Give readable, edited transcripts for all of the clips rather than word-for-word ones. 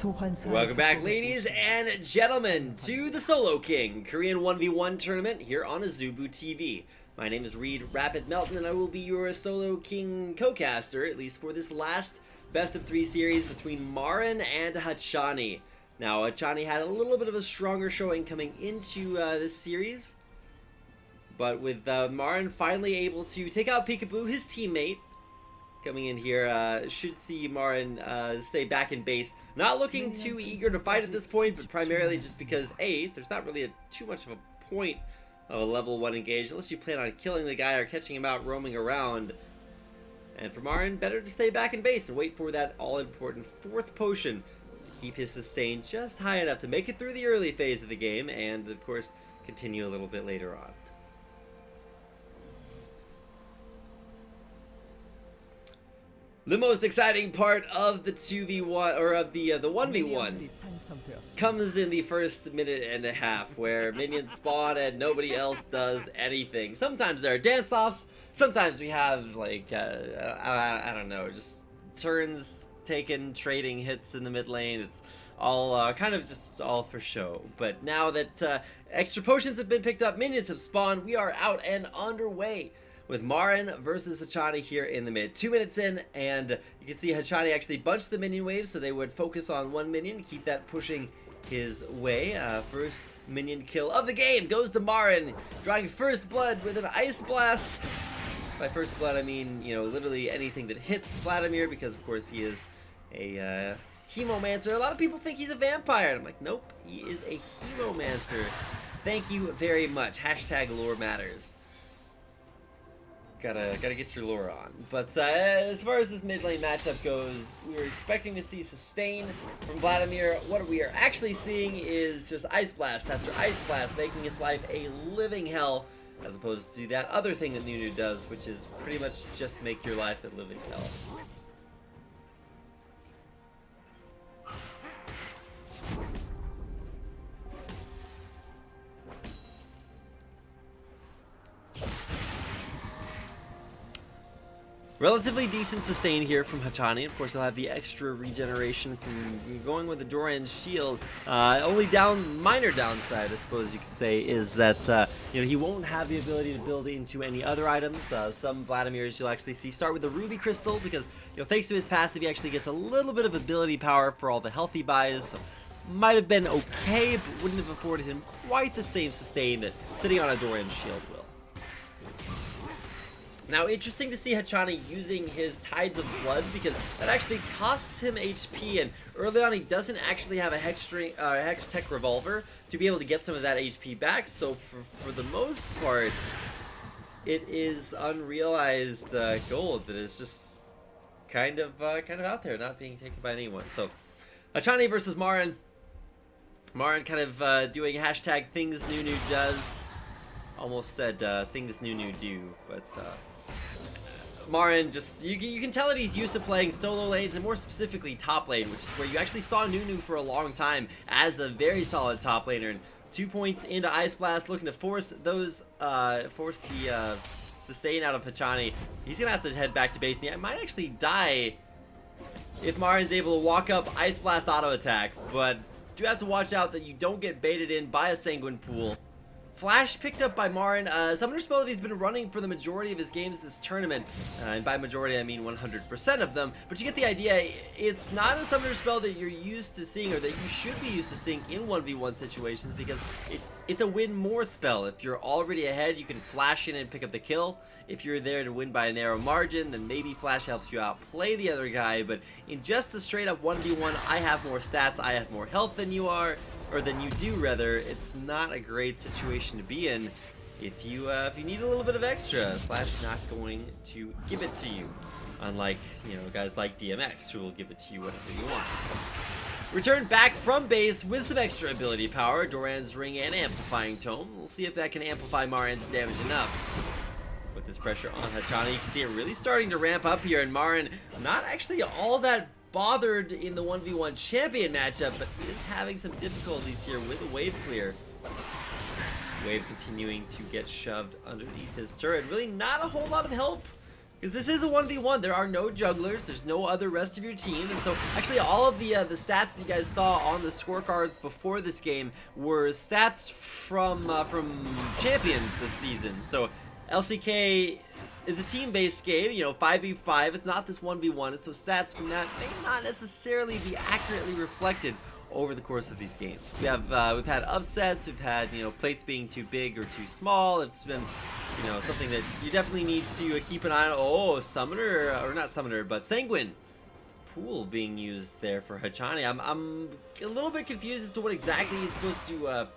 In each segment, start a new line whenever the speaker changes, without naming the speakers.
Welcome back, ladies and gentlemen, to the Solo King Korean 1v1 tournament here on Azubu TV. My name is Reed Rapid Melton, and I will be your Solo King co-caster, at least for this last best of 3 series between Marin and Hachani. Now, Hachani had a little bit of a stronger showing coming into this series, but with Marin finally able to take out Peekaboo, his teammate, coming in here, should see Marin stay back in base. Not looking too eager to fight at this point, but primarily just because, A, there's not really too much of a point of a level 1 engage, unless you plan on killing the guy or catching him out roaming around. And for Marin, better to stay back in base and wait for that all-important 4th potion to keep his sustain just high enough to make it through the early phase of the game, and, of course, continue a little bit later on. The most exciting part of the 2v1, or of the 1v1, comes in the first minute and a half, where minions spawn and nobody else does anything. Sometimes there are dance-offs, sometimes we have, like, I don't know, just turns taken, trading hits in the mid lane. It's all kind of just all for show. But now that extra potions have been picked up, minions have spawned, we are out and underway with Marin versus Hachani here in the mid. 2 minutes in, and you can see Hachani actually bunched the minion waves, so they would focus on one minion, keep that pushing his way. First minion kill of the game goes to Marin, drawing first blood with an Ice Blast. By first blood, I mean, you know, literally anything that hits Vladimir, because of course he is a Hemomancer. A lot of people think he's a vampire, and I'm like, nope, he is a Hemomancer. Thank you very much. Hashtag lore matters. Gotta get your lore on. But as far as this mid lane matchup goes, we were expecting to see sustain from Vladimir. What we are actually seeing is just Ice Blast after Ice Blast, making his life a living hell, as opposed to that other thing that Nunu does, which is pretty much just make your life a living hell. Relatively decent sustain here from Hachani. Of course, he'll have the extra regeneration from going with the Doran's shield. Only minor downside, I suppose you could say, is that you know, he won't have the ability to build into any other items. Some Vladimirs you'll actually see start with the Ruby Crystal, because, you know, thanks to his passive, he actually gets a little bit of ability power for all the healthy buys. So might have been okay, but wouldn't have afforded him quite the same sustain that sitting on a Doran's shield will. Now, interesting to see Hachani using his Tides of Blood, because that actually costs him HP, and early on he doesn't actually have a Hex Tech Revolver to be able to get some of that HP back, so for the most part, it is unrealized gold that is just kind of out there, not being taken by anyone. So, Hachani versus Marin. Marin kind of doing hashtag things Nunu does. Almost said things Nunu do, but Marin just, you can tell that he's used to playing solo lanes, and more specifically top lane, which is where you actually saw Nunu for a long time as a very solid top laner. And 2 points into Ice Blast, looking to force those, force the sustain out of Hachani. He's gonna have to head back to base, and he might actually die if Marin's able to walk up Ice Blast auto attack. But do have to watch out that you don't get baited in by a Sanguine Pool. Flash picked up by Marin, summoner spell that he's been running for the majority of his games this tournament, and by majority I mean 100% of them, but you get the idea. It's not a summoner spell that you're used to seeing, or that you should be used to seeing in 1v1 situations, because it's a win more spell. If you're already ahead, you can flash in and pick up the kill. If you're there to win by a narrow margin, then maybe flash helps you outplay the other guy, but in just the straight up 1v1, I have more stats, I have more health than you are, or than you do rather. It's not a great situation to be in if you need a little bit of extra. Flash not going to give it to you, unlike, you know, guys like DMX, who will give it to you whenever you want. Return back from base with some extra ability power, Doran's Ring and Amplifying Tome. We'll see if that can amplify Marin's damage enough. With this pressure on Hachani, you can see it really starting to ramp up here, and Marin not actually all that bothered in the 1v1 champion matchup, but is having some difficulties here with a wave clear. Wave continuing to get shoved underneath his turret. Really not a whole lot of help because this is a 1v1. There are no jugglers. There's no other rest of your team. And so actually all of the stats that you guys saw on the scorecards before this game were stats from champions this season. So LCK is a team-based game, you know, 5v5. It's not this 1v1. And so stats from that may not necessarily be accurately reflected over the course of these games. We have we've had upsets, we've had, you know, plates being too big or too small. It's been, you know, something that you definitely need to keep an eye on. Oh, summoner, or not summoner, but sanguine pool being used there for Hachani. I'm a little bit confused as to what exactly he's supposed to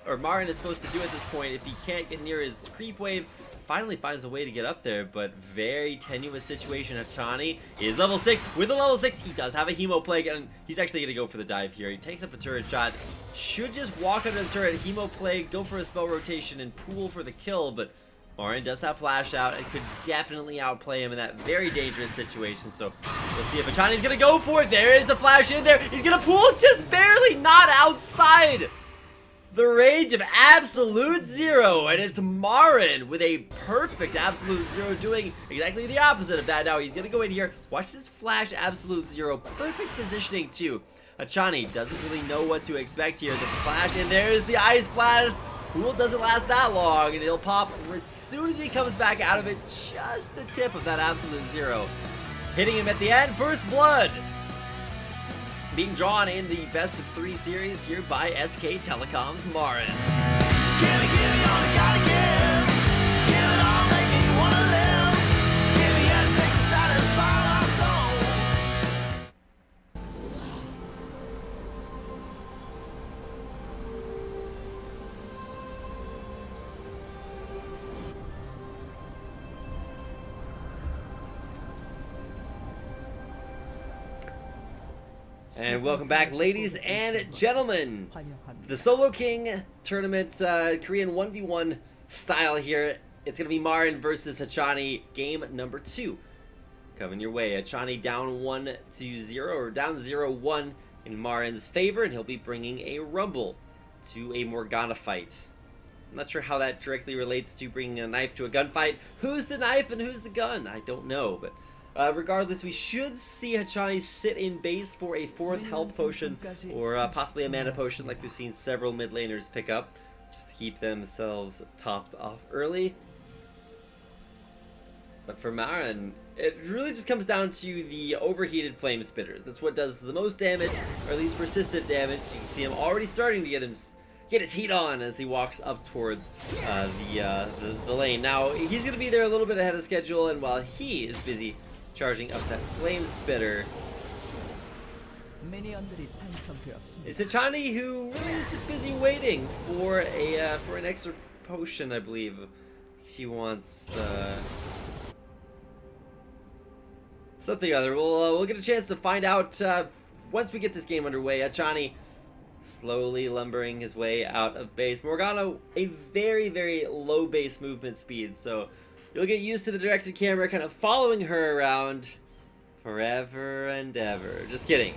or Marin is supposed to do at this point if he can't get near his creep wave. Finally finds a way to get up there, but very tenuous situation. Hachani is level 6. With a level 6, he does have a Hemo Plague, and he's actually going to go for the dive here. He takes up a turret shot. Should just walk under the turret, Hemo Plague, go for a spell rotation, and pool for the kill, but Marin does have flash out and could definitely outplay him in that very dangerous situation. So we'll see if Hachani's going to go for it. There is the flash in there. He's going to pool just barely not outside the range of absolute zero, and it's Marin with a perfect absolute zero, doing exactly the opposite of that. Now he's gonna go in here, watch this flash absolute zero, perfect positioning too. Hachani doesn't really know what to expect here. The flash, and there's the ice blast. Pool doesn't last that long, and it'll pop as soon as he comes back out of it. Just the tip of that absolute zero, hitting him at the end. First blood being drawn in the best of 3 series here by SK Telecom's Marin. And welcome back, ladies and gentlemen. The Solo King tournament, Korean 1v1 style here. It's going to be Marin versus Hachani, game number 2. Coming your way. Hachani down 1-0, or down 0-1 in Marin's favor, and he'll be bringing a Rumble to a Morgana fight. I'm not sure how that directly relates to bringing a knife to a gunfight. Who's the knife and who's the gun? I don't know, but regardless, we should see Hachani sit in base for a 4th health potion, or possibly a mana potion like we've seen several mid laners pick up, just to keep themselves topped off early. But for Marin, it really just comes down to the overheated flame spitters. That's what does the most damage, or at least persistent damage. You can see him already starting to get his heat on as he walks up towards the lane. Now, he's going to be there a little bit ahead of schedule, and while he is busy charging up that flame spitter, it's Hachani who really is just busy waiting for an extra potion, I believe. She wants something or other. We'll get a chance to find out once we get this game underway. Hachani slowly lumbering his way out of base. Morgana, a very, very low base movement speed, so you'll get used to the directed camera kind of following her around forever and ever. Just kidding.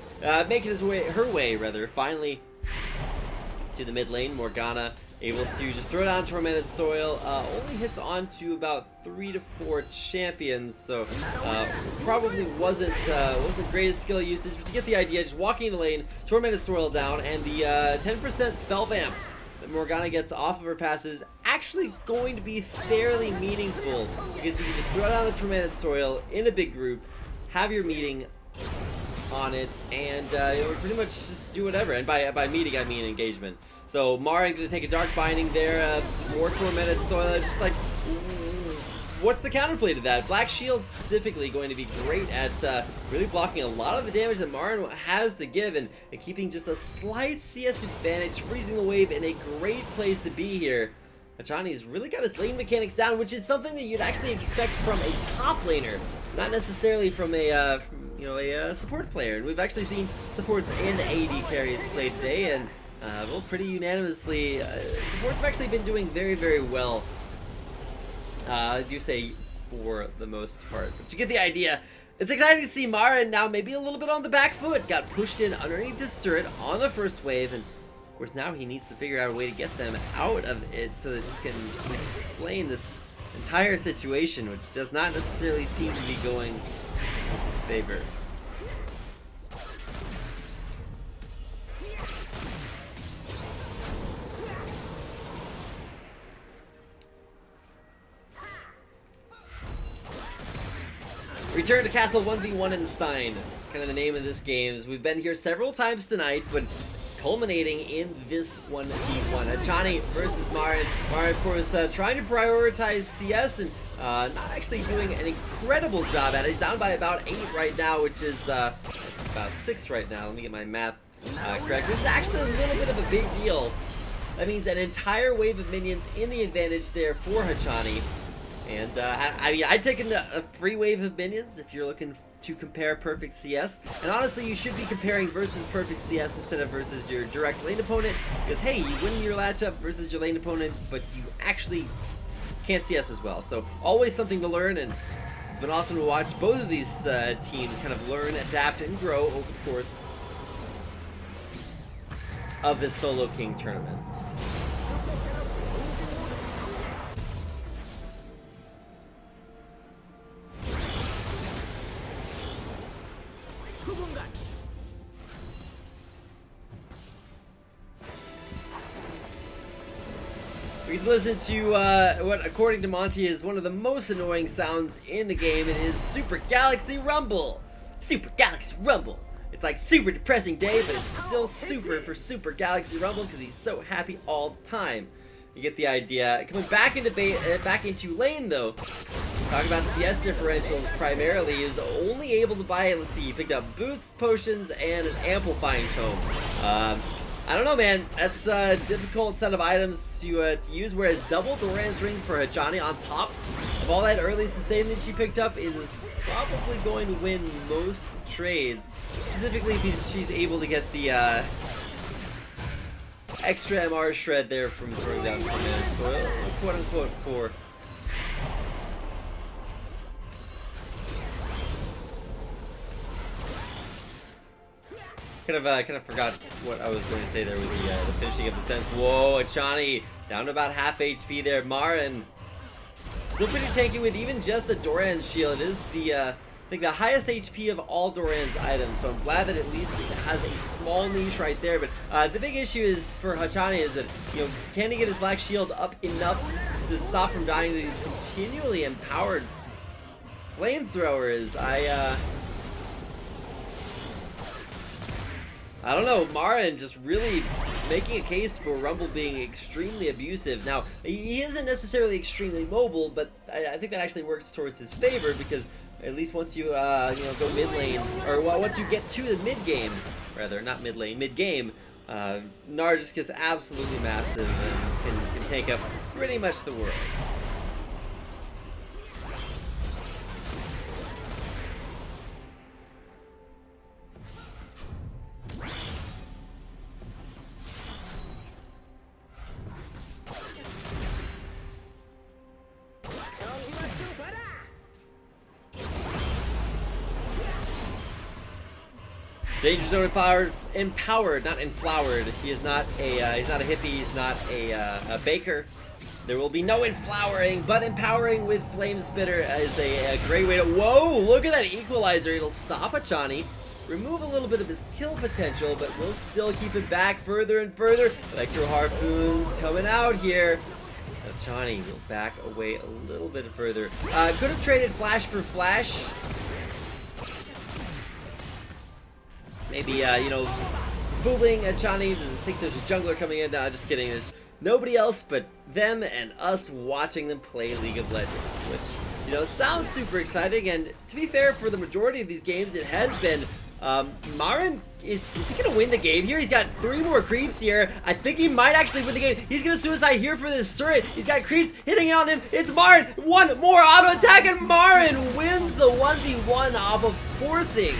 Making her way, finally to the mid lane. Morgana able to just throw down Tormented Soil. Only hits onto about 3 to 4 champions, so probably wasn't the greatest skill usage, but you get the idea. Just walking in the lane, Tormented Soil down, and the 10% spell vamp that Morgana gets off of her passes actually going to be fairly meaningful, because you can just throw down the Tormented Soil in a big group, have your meeting on it, and pretty much just do whatever. And by meeting, I mean engagement. So Marin going to take a Dark Binding there, more Tormented Soil, just like, what's the counterplay to that? Black Shield specifically going to be great at really blocking a lot of the damage that Marin has to give, and keeping just a slight CS advantage, freezing the wave in a great place to be here. Hachani's really got his lane mechanics down, which is something that you'd actually expect from a top laner, not necessarily from a support player. And we've actually seen supports and AD carries play today, and both pretty unanimously. Supports have actually been doing very, very well. I do say for the most part, but you get the idea. It's exciting to see Marin now maybe a little bit on the back foot. Got pushed in underneath this turret on the first wave, and of course now he needs to figure out a way to get them out of it so that he can explain this entire situation, which does not necessarily seem to be going in his favor. Return to Castle 1v1 in Stein. Kind of the name of this game. Is we've been here several times tonight, but culminating in this 1v1. Hachani versus Marin. Marin, of course, trying to prioritize CS and not actually doing an incredible job at it. He's down by about 8 right now, which is about 6 right now. Let me get my math correct. Which is actually a little bit of a big deal. That means an entire wave of minions in the advantage there for Hachani. And I mean, I'd taken a free wave of minions if you're looking to compare perfect CS. And honestly, you should be comparing versus perfect CS instead of versus your direct lane opponent. Because hey, you win your matchup versus your lane opponent, but you actually can't CS as well. So always something to learn, and it's been awesome to watch both of these teams kind of learn, adapt, and grow over the course of this Solo King tournament. We listen to what, according to Monty, is one of the most annoying sounds in the game. It is Super Galaxy Rumble. Super Galaxy Rumble. It's like super depressing day, but it's still super for Super Galaxy Rumble because he's so happy all the time. You get the idea. Coming back into lane though. Talking about CS differentials primarily, he was only able to buy, let's see, he picked up boots, potions, and an amplifying tome. I don't know, man. That's a difficult set of items to use, whereas double Doran's Ring for Hachani on top of all that early sustain that she picked up is probably going to win most trades, specifically if she's able to get the extra MR shred there from throwing down command soil, quote-unquote, core. Kind of forgot what I was going to say there with the finishing of the sentence. Whoa, Hachani down to about half HP there. Marin still pretty tanky with even just the Doran's shield. It is the I think the highest HP of all Doran's items, so I'm glad that at least it has a small niche right there. But the big issue is for Hachani is that, you know, can he get his black shield up enough to stop from dying to these continually empowered flamethrowers? I don't know, Marin just really making a case for Rumble being extremely abusive. Now, he isn't necessarily extremely mobile, but I think that actually works towards his favor because at least once you, you know, go mid lane, or well, once you get to the mid game, rather, not mid lane, mid game, Gnar just gets absolutely massive and can take up pretty much the world. Danger Zone empowered, not enflowered. He is not a he's not a hippie. He's not a baker. There will be no enflowering, but empowering with Flame Spitter is a great way to. Whoa! Look at that equalizer. It'll stop Hachani, remove a little bit of his kill potential, but we'll still keep it back further and further. Electro Harpoons coming out here. Hachani will back away a little bit further. Could have traded Flash for Flash. Maybe, you know, fooling Hachani to think there's a jungler coming in. No, just kidding. There's nobody else but them and us watching them play League of Legends, which, you know, sounds super exciting. And to be fair, for the majority of these games, it has been. Marin, is he going to win the game here? He's got 3 more creeps here. I think he might actually win the game. He's going to suicide here for this turret. He's got creeps hitting on him. It's Marin. One more auto attack, and Marin wins the 1v1 off of forcing